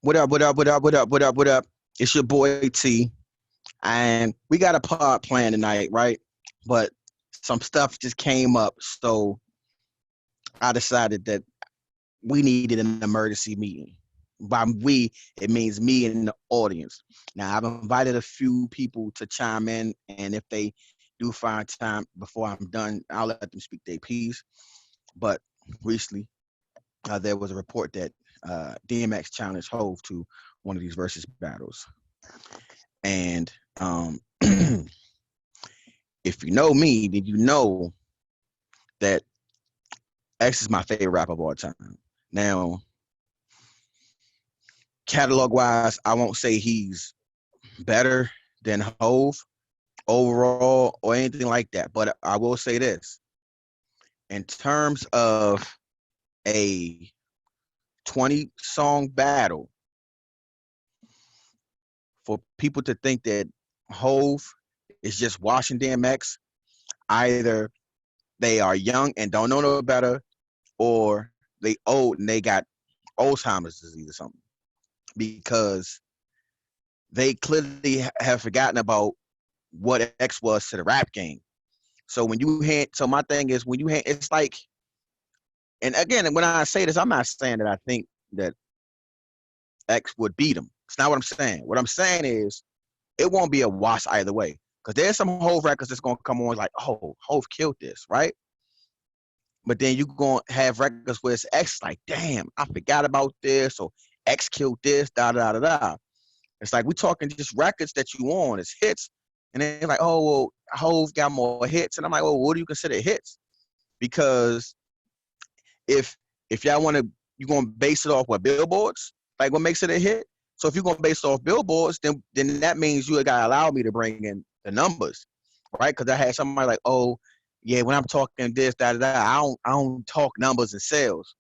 What up, what up, what up, what up, what up, what up? It's your boy T. And we got a pod plan tonight, right? But some stuff just came up. So I decided that we needed an emergency meeting. By we, it means me and the audience. Now, I've invited a few people to chime in, and if they do find time before I'm done, I'll let them speak their piece. But recently, there was a report that DMX challenged Hove to one of these versus battles. And if you know me, then you know that X is my favorite rapper of all time. Now, catalog wise, I won't say he's better than Hove overall or anything like that, but I will say this: in terms of a 20-song battle, for people to think that Hove is just washing DMX, either they are young and don't know no better, or they old and they got Alzheimer's disease or something, because they clearly have forgotten about what X was to the rap game. So when you hand, so my thing is when you hand, it's like, and again, when I say this, I'm not saying that I think that X would beat him. It's not what I'm saying. What I'm saying is it won't be a wash either way. Because there's some Hove records that's gonna come on like, oh, Hove killed this, right? But then you gonna have records where it's X like, damn, I forgot about this, or X killed this, da da da da. It's like we talking just records that you on as hits, and then like, oh well, Hove got more hits, and I'm like, well, what do you consider hits? Because if if y'all want to, you gonna base it off what billboards, like what makes it a hit. So if you're gonna base it off billboards, then that means you gotta allow me to bring in the numbers, right? Because I had somebody like, oh yeah, when I'm talking this, that, that, I don't talk numbers and sales.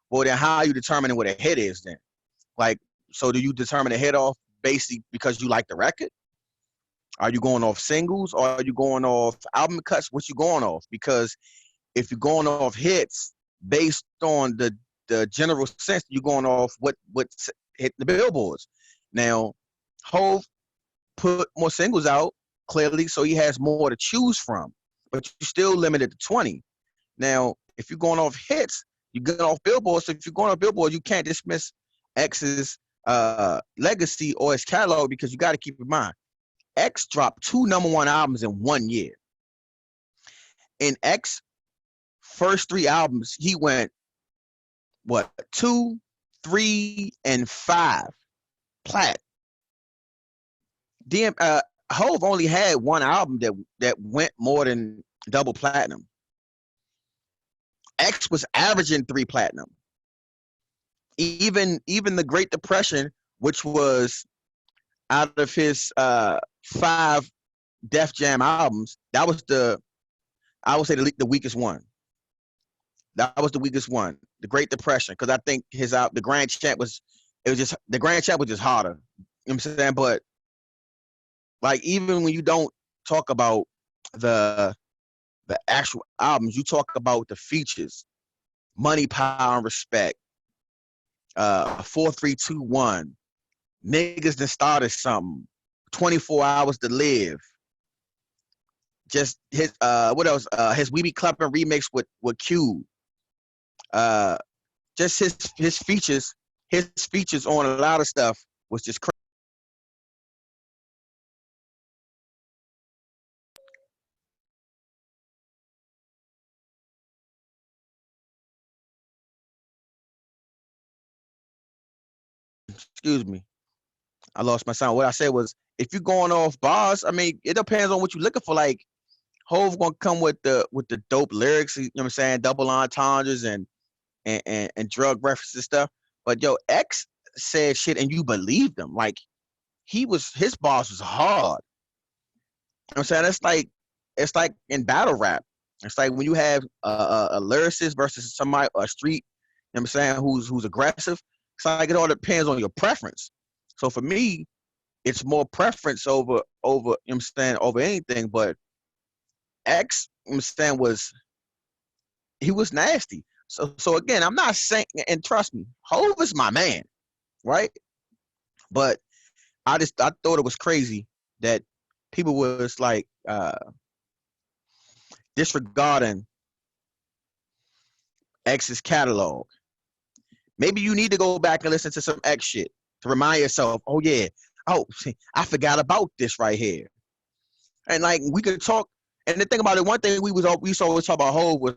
Well, then how are you determining what a hit is then? Like, so do you determine a hit off basically because you like the record? Are you going off singles or are you going off album cuts? What you going off? Because if you're going off hits based on the general sense, you're going off what hit the billboards. Now, Hove put more singles out clearly, so he has more to choose from, but you're still limited to 20. Now, if you're going off hits, you're going off billboards. So if you're going off billboard, you can't dismiss X's legacy or his catalog, because you got to keep in mind X dropped two number one albums in 1 year. In X first three albums, he went what, two, three, and five plat. Hove only had one album that went more than double platinum. X was averaging three platinum. Even the Great Depression, which was out of his five Def Jam albums, that was I would say the weakest one. That was the weakest one, the Great Depression, because I think the Grand Champ was, it was just, the Grand Champ was just harder. You know what I'm saying? But like, even when you don't talk about the the actual albums, you talk about the features, Money, Power, and Respect, 4321, Niggas That Started Something, 24 Hours to Live, just his what else? His We Be Clubbing remix with Q. Just his features on a lot of stuff was just crazy. Excuse me, I lost my sound. What I said was, if you're going off bars, I mean, it depends on what you're looking for. Like, Hove gonna come with the dope lyrics, you know what I'm saying, double entendres and drug references stuff. But yo, X said shit and you believed him. Like, his boss was hard. You know what I'm saying? It's like in battle rap. It's like when you have a lyricist versus somebody, a street, you know what I'm saying, who's aggressive. It's like it all depends on your preference. So for me, it's more preference over, you know what I'm saying, over anything. But X, you know what I'm saying, he was nasty. So again, I'm not saying, and trust me, Hove is my man, right? But I thought it was crazy that people was like disregarding X's catalog. Maybe you need to go back and listen to some X shit to remind yourself, oh yeah, oh I forgot about this right here. And like we could talk. And the thing about it, one thing we used to always talk about Hov was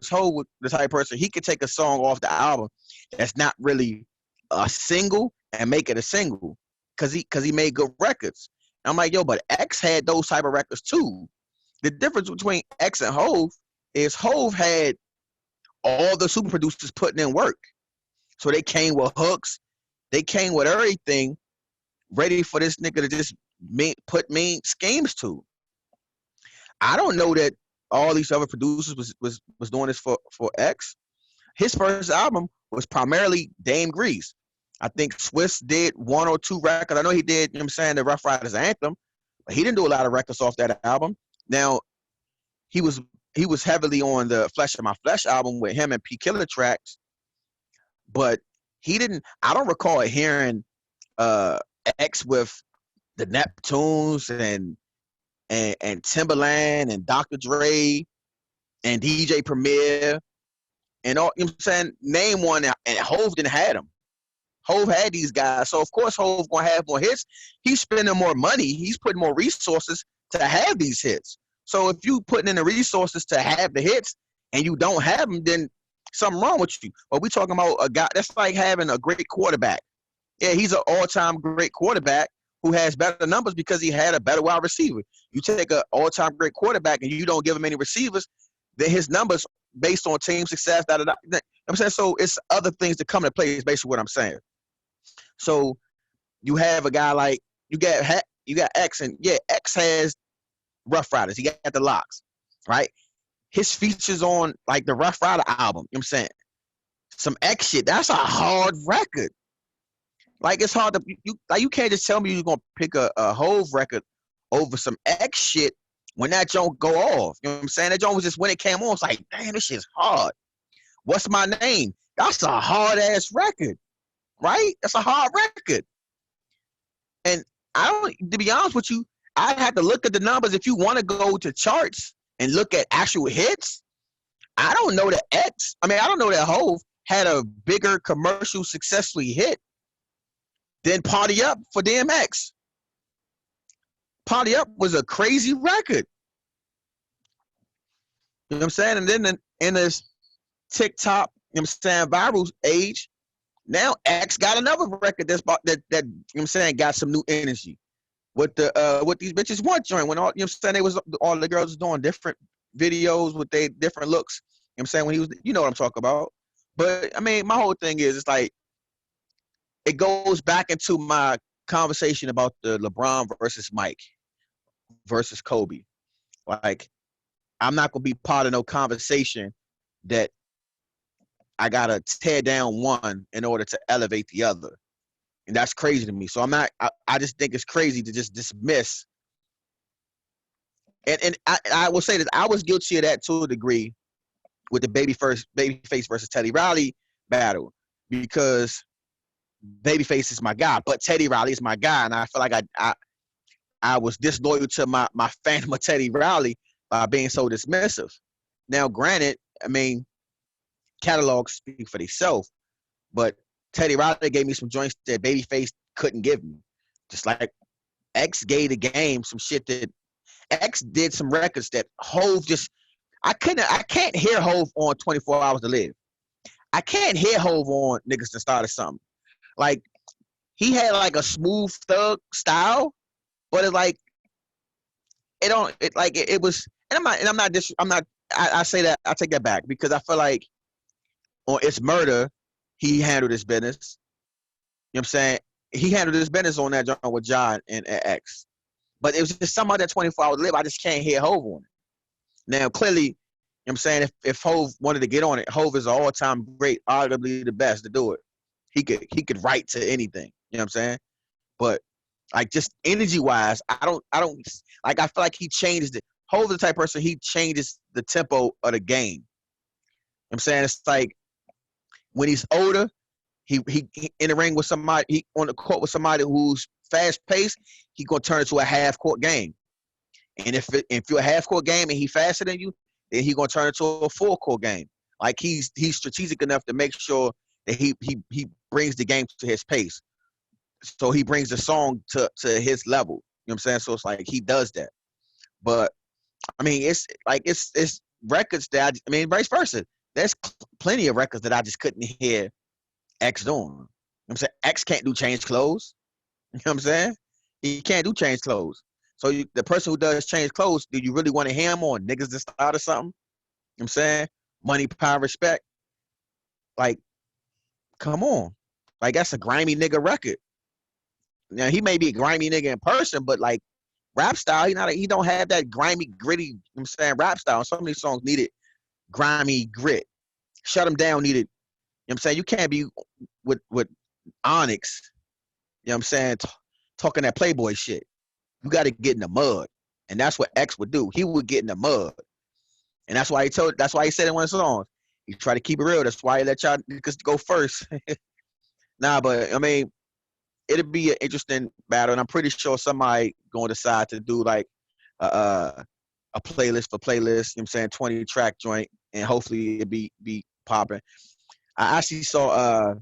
the type of person he could take a song off the album that's not really a single and make it a single because he made good records. And I'm like, yo, but X had those type of records too. The difference between X and Hov is Hov had all the super producers putting in work. So they came with hooks, they came with everything ready for this nigga to just put mean schemes to. I don't know that all these other producers was doing this for X. His first album was primarily Dame Grease. I think Swiss did one or two records. I know he did, you know what I'm saying, the Rough Riders Anthem, but he didn't do a lot of records off that album. Now, he was heavily on the Flesh of My Flesh album with him and P Killer tracks, but he didn't. I don't recall hearing X with the Neptunes and Timberland and Dr. Dre and DJ Premier and all. You know what I'm saying? Name one, and Hov didn't have them. Hov had these guys, so of course Hov gonna have more hits. He's spending more money. He's putting more resources to have these hits. So if you putting in the resources to have the hits and you don't have them, then something wrong with you. But we talking about a guy that's like having a great quarterback. Yeah, he's an all-time great quarterback who has better numbers because he had a better wide receiver. You take an all-time great quarterback and you don't give him any receivers, then his numbers based on team success, you know what I'm saying? So it's other things that come into play is basically what I'm saying. So you have a guy like you got X, and yeah, X has Rough Riders. He got the locks, right? His features on like the Rough Rider album, you know what I'm saying? Some X shit. That's a hard record. Like it's hard to you can't just tell me you're gonna pick a Hov record over some X shit when that joint go off. You know what I'm saying? That joint was just when it came on, it's like, damn, this shit's hard. What's My Name? That's a hard ass record, right? That's a hard record. And I don't, to be honest with you, I had to look at the numbers. If you want to go to charts and look at actual hits, I don't know that I don't know that Hov had a bigger commercial successfully hit than Party Up for DMX. Party Up was a crazy record. You know what I'm saying? And then in this TikTok, you know what I'm saying, viral age, now X got another record that you know what I'm saying, got some new energy. With the what these bitches want joint when all, you know what I'm saying, they was all the girls was doing different videos with their different looks. You know what I'm saying, when he was, you know what I'm talking about. But I mean, my whole thing is, it's like it goes back into my conversation about the LeBron versus Mike versus Kobe. Like, I'm not gonna be part of no conversation that I gotta tear down one in order to elevate the other. And that's crazy to me. So I'm not, I just think it's crazy to just dismiss. And I will say that I was guilty of that to a degree with the Babyface versus Teddy Riley battle, because Babyface is my guy, but Teddy Riley is my guy. And I feel like I was disloyal to my fandom of Teddy Riley by being so dismissive. Now, granted, I mean, catalogs speak for themselves, but Teddy Riley gave me some joints that Babyface couldn't give me. Just like X gave the game some shit that X did some records that Hov just, I can't hear Hov on 24 Hours to Live. I can't hear Hov on Niggas That Started Something. Like, he had like a smooth thug style, but it like, it was, and I say that, I take that back, because I feel like on It's Murder, he handled his business. You know what I'm saying? He handled his business on that joint with John and X. But it was just some other 24 Hours to Live. I just can't hear Hov on it. Now, clearly, you know what I'm saying, if Hov wanted to get on it, Hov is an all-time great, arguably the best to do it. He could write to anything. You know what I'm saying? But like, just energy-wise, I don't like, I feel like he changes it. Hov is the type of person, he changes the tempo of the game. You know what I'm saying? It's like when he's older, he in the ring with somebody, he on the court with somebody who's fast paced, he gonna turn it to a half court game. And if you're a half court game and he faster than you, then he gonna turn it to a full court game. Like he's strategic enough to make sure that he brings the game to his pace. So he brings the song to his level. You know what I'm saying? So it's like he does that. But I mean, it's like it's records that I mean, vice versa. There's plenty of records that I just couldn't hear X doing. You know what I'm saying? X can't do change clothes. You know what I'm saying? He can't do change clothes. So the person who does change clothes, do you really want to hear him on niggas that start or something? You know what I'm saying? Money, power, respect. Like, come on. Like, that's a grimy nigga record. Now, he may be a grimy nigga in person, but like rap style, he don't have that grimy, gritty, you know what I'm saying, rap style. Some of these songs needed grimy grit. Shut Them Down needed, you know what I'm saying? You can't be with Onyx, you know what I'm saying, talking that Playboy shit. You got to get in the mud. And that's what X would do. He would get in the mud. And that's why he said in one of the songs, he tried to keep it real. That's why he let y'all niggas go first. Nah, but I mean, it'll be an interesting battle. And I'm pretty sure somebody going to decide to do like a playlist for playlists, you know what I'm saying, 20 track joint, and hopefully it be popping. I actually saw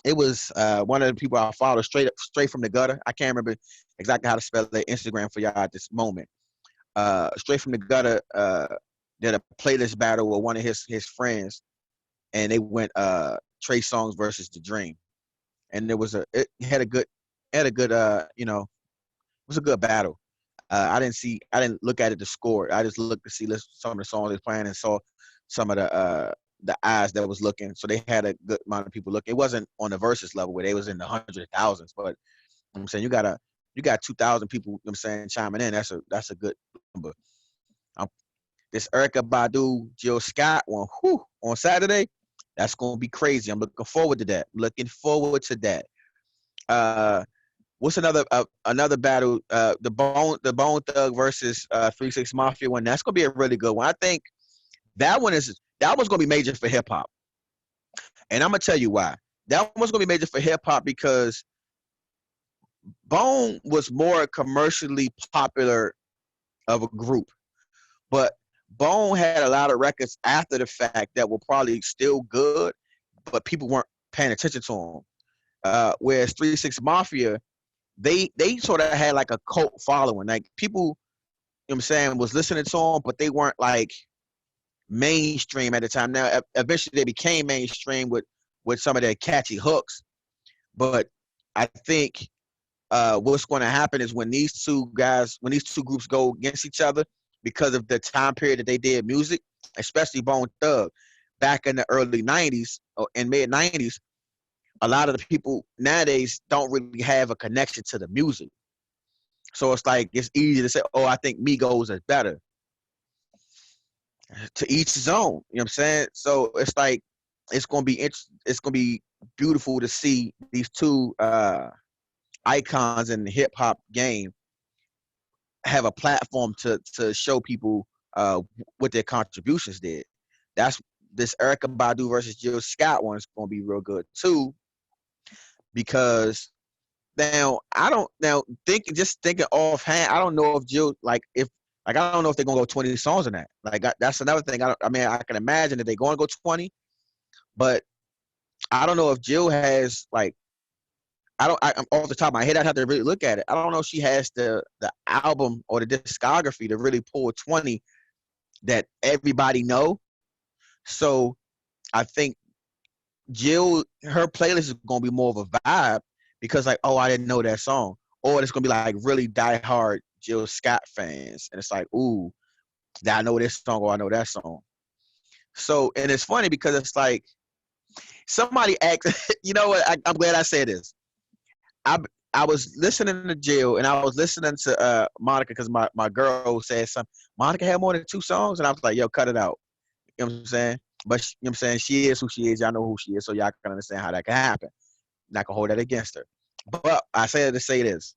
it was one of the people I follow straight from the gutter. I can't remember exactly how to spell their Instagram for y'all at this moment. Straight from the gutter did a playlist battle with one of his friends, and they went Trey Songz versus The Dream, and it had a good you know, it was a good battle. I didn't look at it to score. I just looked to see some of the songs they playing and saw some of the eyes that was looking. So they had a good amount of people looking. It wasn't on the versus level where they was in the hundreds of thousands, but you know what I'm saying, you got 2,000 people, you know what I'm saying, chiming in. That's a good number. This Erykah Badu, Jill Scott one, on Saturday, that's gonna be crazy. I'm looking forward to that. What's another battle? The Bone Thug versus 3 6 Mafia one. That's gonna be a really good one. I think that one's gonna be major for hip hop, and I'm gonna tell you why. That one's gonna be major for hip hop because Bone was more commercially popular of a group, but Bone had a lot of records after the fact that were probably still good, but people weren't paying attention to them. Whereas 3 6 Mafia, they sort of had like a cult following. Like people, you know what I'm saying, was listening to them, but they weren't like mainstream at the time. Now, eventually they became mainstream with some of their catchy hooks. But I think what's going to happen is when these two groups go against each other, because of the time period that they did music, especially Bone Thug, back in the early 90s or in mid 90s, a lot of the people nowadays don't really have a connection to the music. So it's like, it's easy to say, oh, I think Migos is better. To each his own, you know what I'm saying? So it's like, it's gonna be beautiful to see these two icons in the hip hop game have a platform to show people what their contributions did. That's this Erykah Badu versus Jill Scott one is going to be real good too, because now thinking offhand, I don't know if Jill I don't know if they're gonna go 20 songs in that. Like that's another thing. I mean, I can imagine that they're going to go 20, but I don't know if Jill has like, I'm off the top of my head, I'd have to really look at it. I don't know if she has the album or the discography to really pull 20 that everybody know. So I think Jill, her playlist is gonna be more of a vibe because like, oh, I didn't know that song, or it's gonna be like really diehard Jill Scott fans, and it's like, ooh, I know this song or I know that song. So, and it's funny because it's like somebody asked, you know what? I'm glad I said this. I was listening to Jill and I was listening to Monica because my girl said something. Monica had more than 2 songs, and I was like, yo, cut it out. You know what I'm saying? But you know what I'm saying, she is who she is. Y'all know who she is, so y'all can understand how that can happen. Not gonna hold that against her. But I say to say this.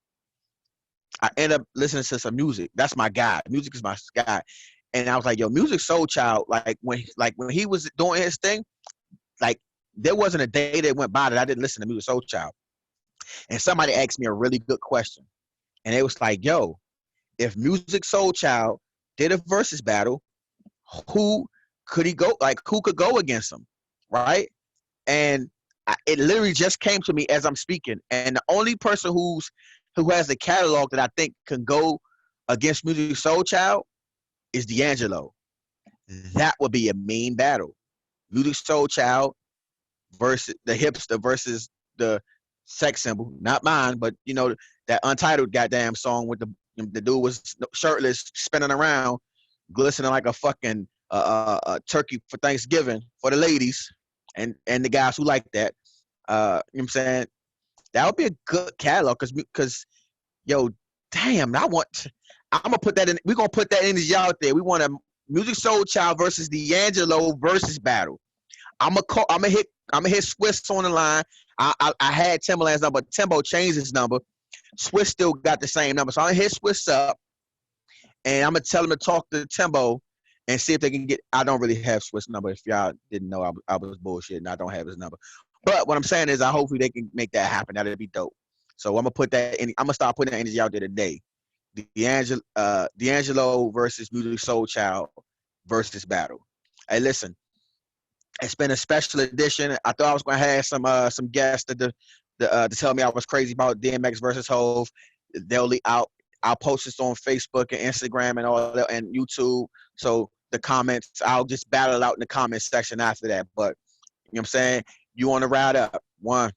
I end up listening to some music. That's my guy. Music is my guy. And I was like, yo, Music Soul Child, like when he was doing his thing, like there wasn't a day that went by that I didn't listen to Music Soul Child. And somebody asked me a really good question, and it was like, "Yo, if Music Soul Child did a versus battle, who could he go? Like, who could go against him, right?" And it literally just came to me as I'm speaking. And the only person who has a catalog that I think can go against Music Soul Child is D'Angelo. That would be a mean battle. Music Soul Child versus the hipster versus the sex symbol, not mine, but you know that Untitled goddamn song with the dude was shirtless, spinning around, glistening like a fucking turkey for Thanksgiving for the ladies and the guys who like that. You know what I'm saying? That would be a good catalog because yo, damn, I'm gonna put that in. We're gonna put that energy out there. We want a Music Soul Child versus D'Angelo versus battle. I'm gonna hit Swiss on the line. I had Timberland's number. Timbo changed his number. Swiss still got the same number, so I'm gonna hit Swiss up, and I'm gonna tell him to talk to Timbo and see if they can get. I don't really have Swiss number. If y'all didn't know, I was bullshitting. I don't have his number. But what I'm saying is, I hopefully they can make that happen. That'd be dope. So I'm gonna put that in. I'm gonna start putting that energy out there today. D'Angelo versus Music Soul Child versus battle. Hey, listen, it's been a special edition. I thought I was gonna have some guests to tell me I was crazy about DMX versus Hove. They'll out. I'll post this on Facebook and Instagram and all that and YouTube. So the comments, I'll just battle it out in the comment section after that. But you know what I'm saying? You want to ride up? One.